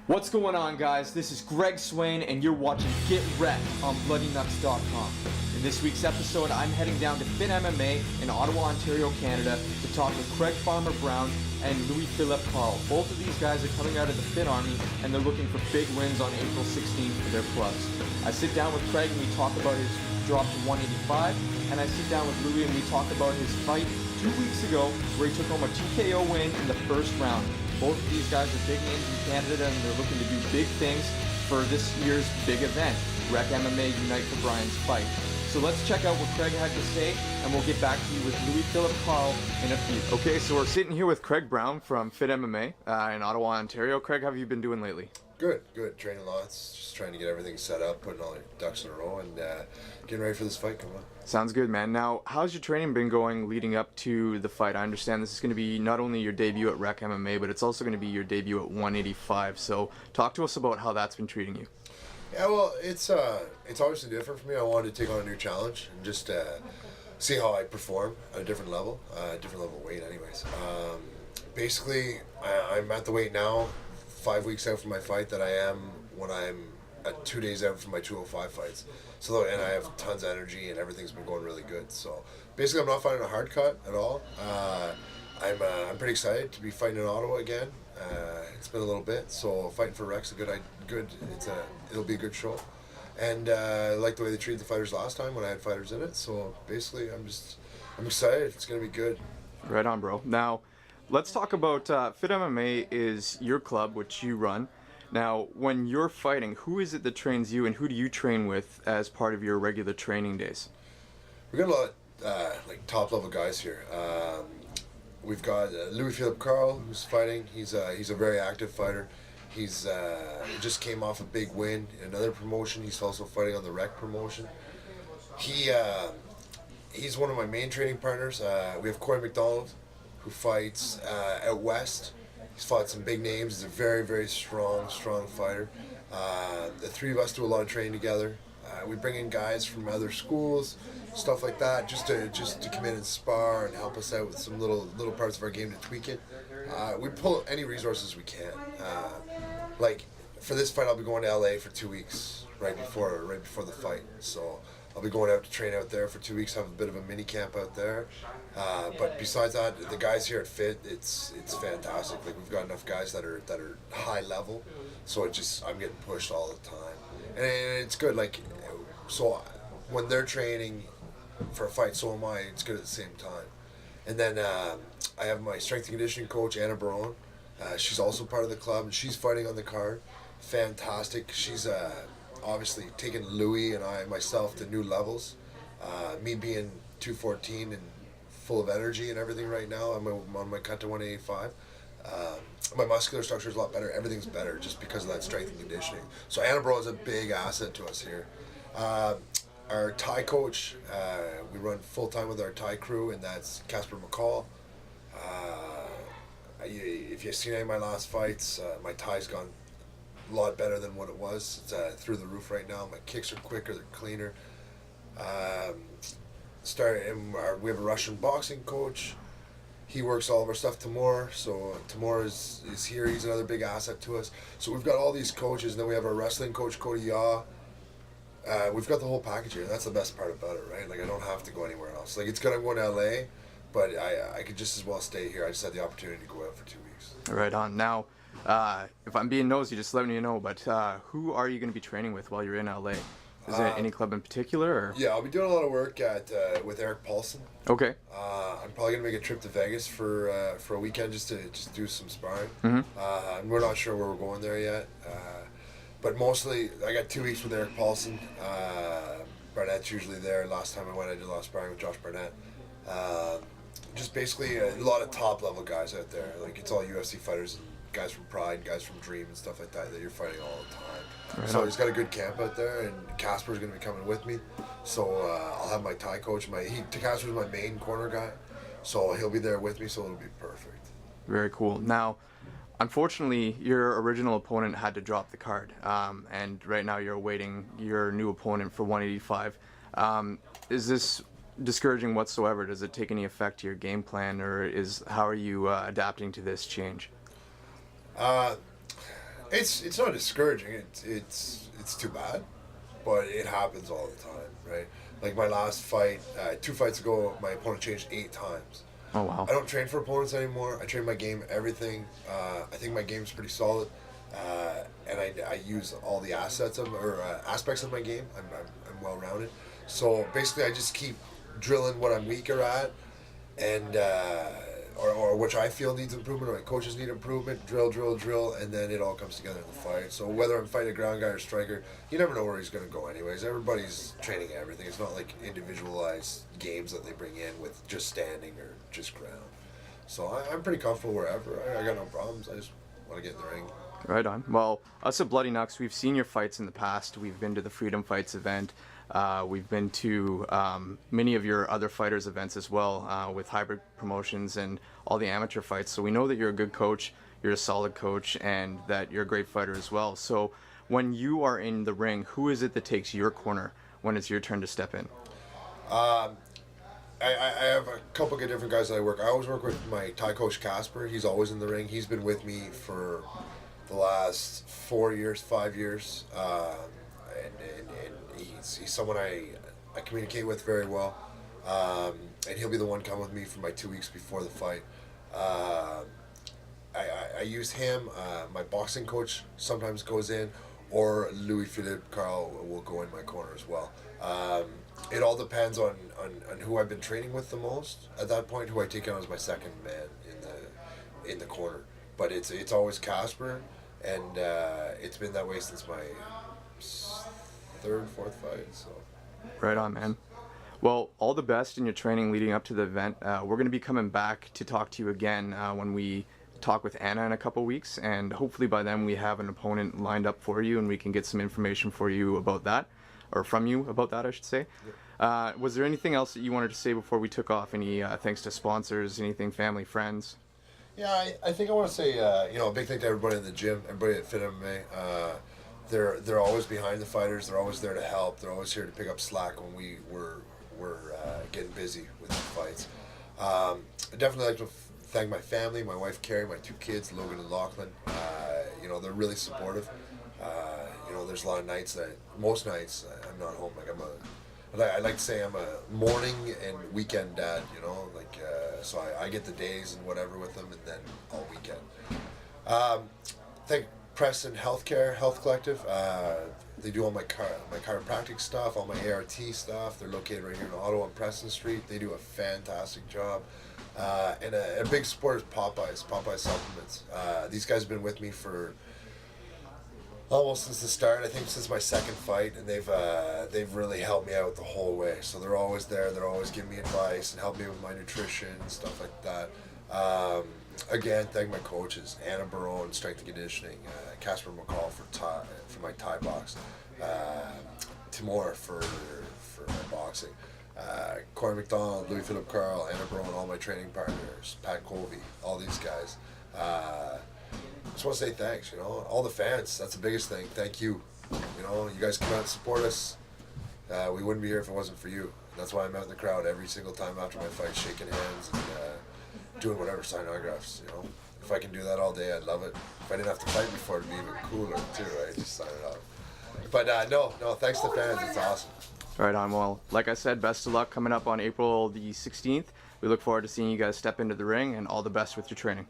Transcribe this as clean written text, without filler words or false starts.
What's going on, guys? This is Greg Swaine, and you're watching Get Wrecked on BloodyNuts.com. In this week's episode, I'm heading down to F.I.T MMA in Ottawa, Ontario, Canada, to talk with Craig Farmer Brown and Louis Phillippe Carle. Both of these guys are coming out of the F.I.T Army, and they're looking for big wins on April 16th for their clubs. I sit down with Craig and we talk about his drop to 185, and I sit down with Louis and we talk about his fight 2 weeks ago where he took home a TKO win in the first round. Both of these guys are big names in Canada, and they're looking to do big things for this year's big event, Rec MMA Unite for Brian's fight. So let's check out what Craig had to say, and we'll get back to you with Louis Phillippe Carle in a few. Okay, so we're sitting here with Craig Brown from F.I.T MMA in Ottawa, Ontario. Craig, how have you been doing lately? Good. Training lots, just trying to get everything set up, putting all your ducks in a row, and getting ready for this fight coming up. Sounds good, man. Now, how's your training been going leading up to the fight? I understand this is going to be not only your debut at Rec MMA, but it's also going to be your debut at 185. So talk to us about how that's been treating you. Yeah, well, it's obviously different for me. I wanted to take on a new challenge and just see how I perform at a different level weight anyways. Basically, I'm at the weight now, 5 weeks out from my fight, that I am when I'm at 2 days out from my 205 fights. So, and I have tons of energy and everything's been going really good. So basically, I'm not fighting a hard cut at all. I'm pretty excited to be fighting in Ottawa again. It's been a little bit, so fighting for Rec's it'll be a good show. And I like the way they treated the fighters last time when I had fighters in it. So basically, I'm excited. It's gonna be good. Right on, bro. Now, let's talk about F.I.T MMA is your club, which you run. Now, when you're fighting, who is it that trains you, and who do you train with as part of your regular training days? We got a lot of top level guys here. We've got Louis Phillippe Carle, who's fighting. He's a very active fighter. He just came off a big win in another promotion. He's also fighting on the Rec promotion. He's one of my main training partners. We have Corey McDonald, who fights out west. He's fought some big names. He's a very, very strong fighter. The three of us do a lot of training together. We bring in guys from other schools, stuff like that, just to come in and spar and help us out with some little parts of our game to tweak it. We pull any resources we can. Like for this fight, I'll be going to LA for 2 weeks right before the fight. So I'll be going out to train out there for 2 weeks, have a bit of a mini camp out there. But besides that, the guys here at F.I.T, it's fantastic. Like, we've got enough guys that are high level, so I'm getting pushed all the time, and it's good. Like, so when they're training for a fight, so am I. It's good at the same time. And then I have my strength and conditioning coach, Anna Barone. She's also part of the club, and she's fighting on the card. Fantastic. She's obviously taken Louis and myself to new levels. Me being 214 and full of energy and everything right now, I'm on my cut to 185. My muscular structure is a lot better. Everything's better just because of that strength and conditioning. So Anna Bro is a big asset to us here. Our Thai coach, we run full time with our Thai crew, and that's Casper McCall. If you've seen any of my last fights, my Thai's gone a lot better than what it was. It's through the roof right now. My kicks are quicker, they're cleaner. We have a Russian boxing coach. He works all of our stuff. Timur, so Timur is here. He's another big asset to us. So we've got all these coaches, and then we have our wrestling coach, Cody Yaw. We've got the whole package here. That's the best part about it, right? Like, I don't have to go anywhere else. Like, it's good I'm going to LA, but I could just as well stay here. I just had the opportunity to go out for 2 weeks. Right on. Now, if I'm being nosy, just let me know, but who are you going to be training with while you're in LA? Is there any club in particular? Or? Yeah, I'll be doing a lot of work with Eric Paulson. Okay. I'm probably going to make a trip to Vegas for a weekend just to do some sparring. Mm-hmm. And we're not sure where we're going there yet. But mostly, I got 2 weeks with Eric Paulson. Barnett's usually there. Last time I went, I did a lot of sparring with Josh Barnett. Just basically a lot of top-level guys out there. Like, it's all UFC fighters and guys from Pride, guys from Dream and stuff like that you're fighting all the time. Right. So he's got a good camp out there, and Casper's going to be coming with me. So I'll have my Thai coach. Casper's my main corner guy, so he'll be there with me, so it'll be perfect. Very cool. Now, unfortunately, your original opponent had to drop the card, and right now you're awaiting your new opponent for 185. Is this discouraging whatsoever? Does it take any effect to your game plan, or how are you adapting to this change? It's not discouraging. It's too bad, but it happens all the time, right? Like my last fight, 2 fights ago, my opponent changed 8 times. Oh wow. I don't train for opponents anymore. I train my game, everything. I think my game's pretty solid, and I use all the assets of or aspects of my game. I'm well rounded. So basically, I just keep drilling what I'm weaker at, and or which I feel needs improvement, or my coaches need improvement. Drill, and then it all comes together in the fight. So whether I'm fighting a ground guy or striker, you never know where he's going to go. Anyways, everybody's training everything. It's not like individualized games that they bring in with just standing or just ground. So I'm pretty comfortable wherever. I got no problems. I just want to get in the ring. Right on. Well, us at Bloody Knucks, we've seen your fights in the past. We've been to the Freedom Fights event. We've been to many of your other fighters' events as well, with hybrid promotions and all the amateur fights. So we know that you're a good coach, you're a solid coach, and that you're a great fighter as well. So when you are in the ring, who is it that takes your corner when it's your turn to step in? I have a couple of different guys that I work. I always work with my Thai coach Casper. He's always in the ring. He's been with me for the last 5 years, and he's someone I communicate with very well, and he'll be the one coming with me for my 2 weeks before the fight. I use him. My boxing coach sometimes goes in, or Louis Phillippe Carle will go in my corner as well. It all depends on who I've been training with the most at that point, who I take on as my second man in the corner. But it's always Casper, and it's been that way since my fourth fight. So. Right on, man. Well, all the best in your training leading up to the event. We're going to be coming back to talk to you again when we talk with Anna in a couple weeks, and hopefully by then we have an opponent lined up for you and we can get some information for you about that, or from you about that, I should say. Was there anything else that you wanted to say before we took off? Any thanks to sponsors, anything, family, friends? Yeah, I think I want to say, a big thank to everybody in the gym, everybody at F.I.T MMA. They're always behind the fighters. They're always there to help. They're always here to pick up slack when we're getting busy with the fights. I definitely like to thank my family, my wife Carrie, my 2 kids, Logan and Lachlan. They're really supportive. There's a lot of nights most nights I'm not home. I like to say I'm a morning and weekend dad. So I get the days and whatever with them, and then all weekend. Thank Preston Health Collective. They do all my chiropractic stuff, all my ART stuff. They're located right here in Ottawa on Preston Street. They do a fantastic job. And a big support is Popeye Supplements. These guys have been with me for almost since the start. I think since my second fight, and they've really helped me out the whole way. So they're always there. They're always giving me advice and helping me with my nutrition and stuff like that. Again, thank my coaches, Anna Barone, strength and conditioning, Casper McCall for my Thai box, Timur for my boxing, Corey McDonald, Louis Phillippe Carle, Anna Barone, all my training partners, Pat Colby, all these guys. Just want to say thanks, all the fans. That's the biggest thing. Thank you. You guys come out and support us. We wouldn't be here if it wasn't for you. That's why I'm out in the crowd every single time after my fight, shaking hands and doing whatever, signing autographs. If I can do that all day, I'd love it. If I didn't have to fight before, it'd be even cooler too, right? Just sign it off. But no, thanks to fans. It's awesome. Right on. Well, like I said, best of luck coming up on April the 16th. We look forward to seeing you guys step into the ring, and all the best with your training.